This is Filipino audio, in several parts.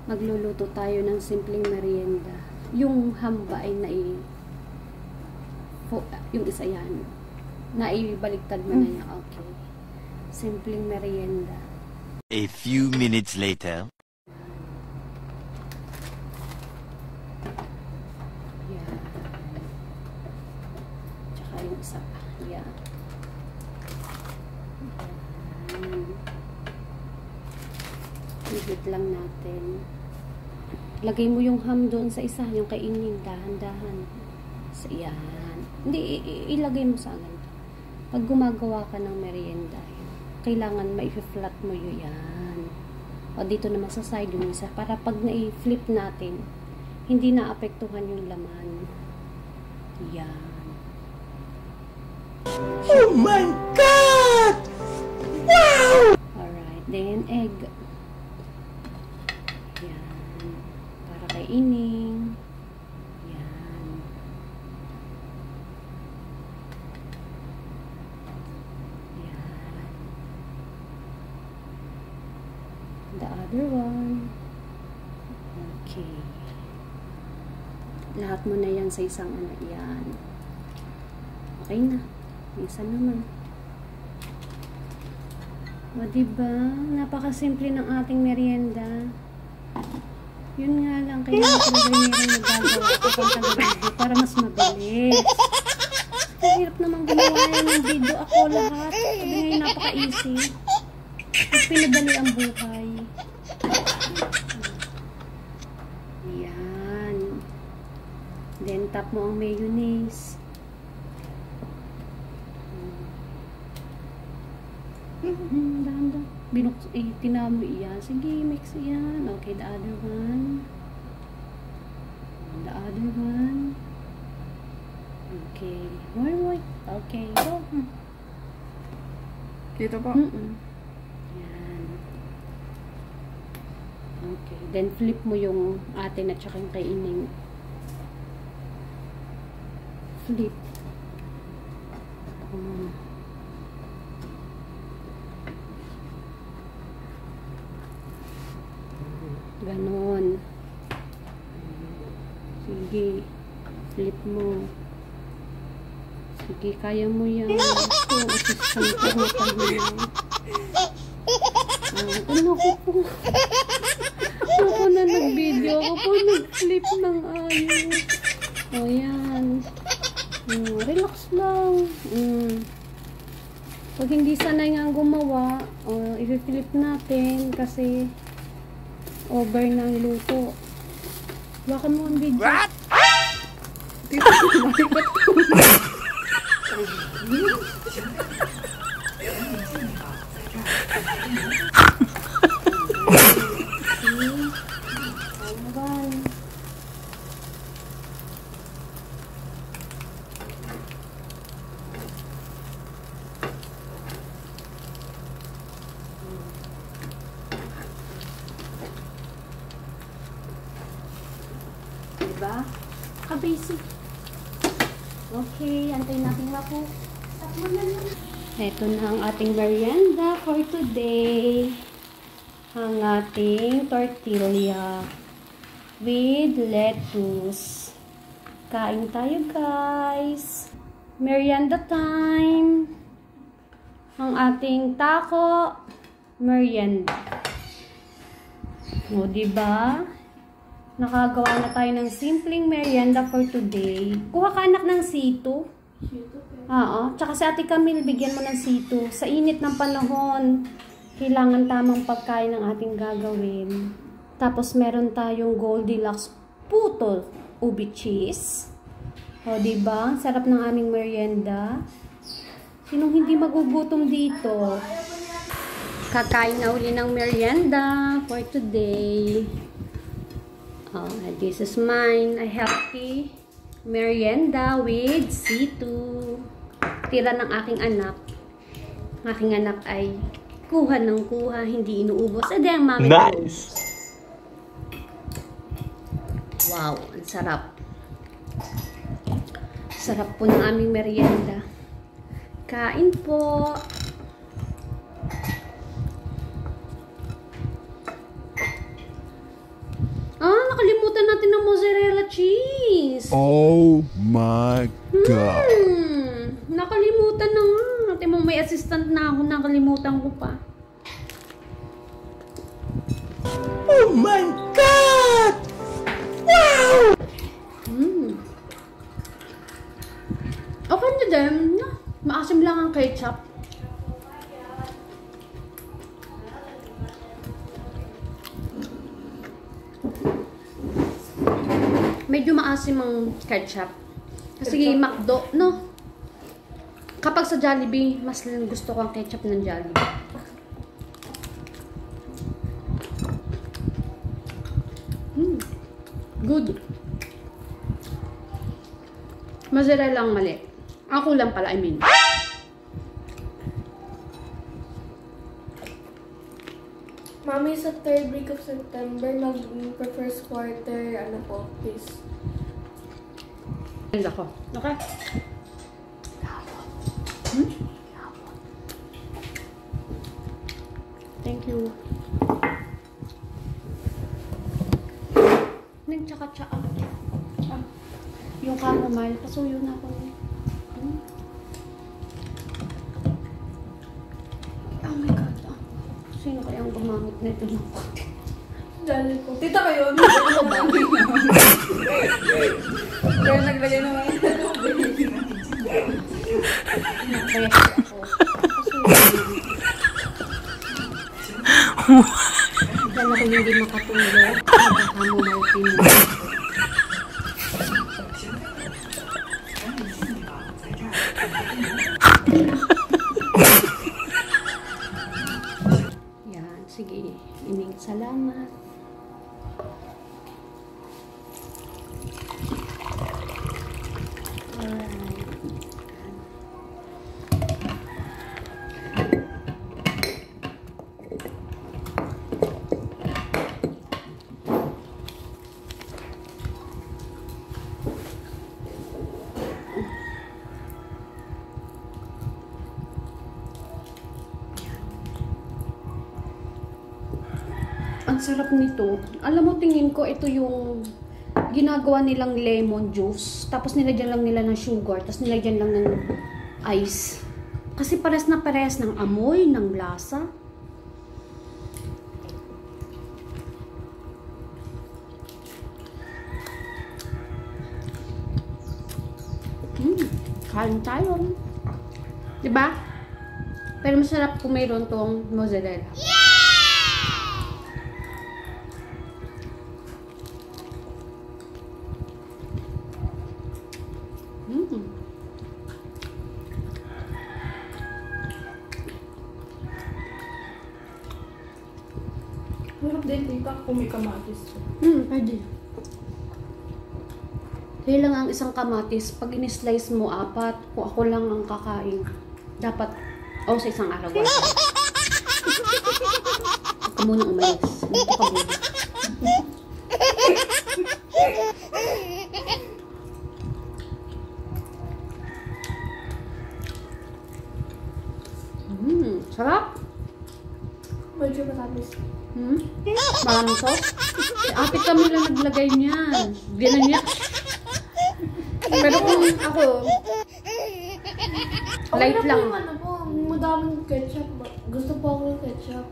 Magluluto tayo ng simpleng merienda. Yung hamba ay yung isa yan. Naibaliktad mo na niya. Okay. Simpleng merienda. A few minutes later. Yan. Tsaka yung isa pa. Yan. Ihit lang natin. Lagay mo yung ham doon sa isa, yung kainin, dahan-dahan. So, yan. Hindi, ilagay mo sa agad. Pag gumagawa ka ng merienda, kailangan ma-flat mo yun yan. O dito naman sa side yung isa, para pag na-flip natin, hindi na-apektuhan yung laman. Yan. Oh my God! Wow! Alright, then egg. Kainin. Yan. Yan. The other one. Okay. Lahat mo na yan sa isang yan. Okay na. Isa naman. O diba? Napakasimple ng ating merienda. Yun nga lang, kaya natin nagagawa kapag talaga para mas mabilis. Ang hirap naman gumawa yan ng video. Ako lahat. Sabi ngayon napaka-easy. Mas pinadali ang buhay. Yan. Then, tap mo ang mayonnaise. Dahan-dahan. Tinamo iyan. Sige, mix iyan. Okay, the other one. The other one. Okay. More. Okay, go. Dito po? Yan. Okay. Then, flip mo yung atin at saka yung kainin. Flip. Ganon. Sige. Flip mo. Sige, kaya mo yan. Assistant ko mo tayo. Ano ko po? Ako na nag-video. Ako po nag-flip ng ayos. O, yan. Relax lang. Pag hindi sanay nga gumawa, i-flip natin kasi over ng luto. Baka mo ang video. What? Dito diba? Ka-basic. Okay, antayin natin ako. Ito na ang ating merienda for today. Ang ating tortilla with lettuce. Kain tayo, guys. Merienda time. Ang ating taco merienda. O, diba? Nakagawa na tayo ng simpleng merienda for today. Kuha ka anak ng sito. Oo. Tsaka si Ate Camille, bigyan mo ng sito. Sa init ng panahon, kailangan tamang pagkain ng ating gagawin. Tapos meron tayong Goldilocks putol ubi cheese. O, diba? Sarap ng aming merienda. Sinong hindi magugutom dito? Kakain na uli ng merienda for today. Oh, this is mine. A healthy merienda with C2. Tira ng aking anak. Aking anak ay kuha ng kuha, hindi inuubos. Edi ang mami Nice! Wow, ang sarap. Sarap po ng aming merienda. Kain po. Nakalimutan natin ng mozzarella cheese. Oh my God. Nakalimutan na nga. Ate mo, may assistant na ako. Nakalimutan ko pa. Oh my God! Wow! Okay na din. Maasim lang ang ketchup. Medyo maasim ang ketchup. Kasi McDo, no? Kapag sa Jollibee, mas gusto ko ang ketchup ng Jollibee. Good. Mozzarella lang mali. Ako lang pala, I mean. Mami, sa third week of September, mag-first quarter, ano po, please. Ganda ko. Okay? Thank you. Nagtsaka-tsaka. Yung chamomile, pasuyo na ako. Oh my God. Sino kayang gumamit na ito ng konti? Dali po. Tita kayo. Kaya naglagay naman. Kaya ako. Dahil ako hindi makatulog. Chamomile tea. Yan, sige. Ining salamat. Alright. Ang sarap nito. Alam mo, tingin ko ito yung ginagawa nilang lemon juice. Tapos nilagyan lang nila ng sugar. Tapos nilagyan lang ng ice. Kasi pares na pares ng amoy, ng lasa. Kain tayo. Diba? Pero masarap kung mayroon tong mozzarella. Hirap din, tita, kung may kamatis. Pwede. Kaya lang ang isang kamatis, pag in-slice mo, 4. Kung ako lang ang kakain, dapat, sa isang araw. Huwag ka munang umalis. Hindi ka muna. Sarap. Medyo matamis. Maraming sauce. Ate kami lang naglagay niyan. Ganun niya. Pero kung ako, light lang. Ano po, madaming ketchup. Gusto po ako yung ketchup.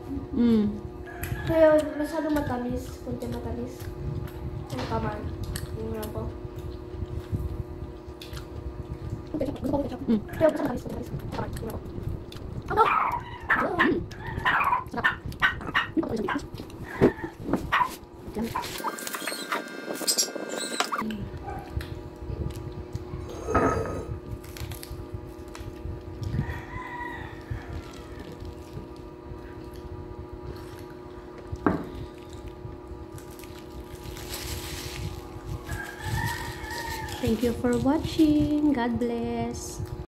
Kaya masyado matamis. Kunti matamis. Yung kaman. Yung nga po. Gusto ko ketchup. Pero gusto matamis. Kaman. Yung nga po. Ano? Sarap. Thank you for watching. God bless.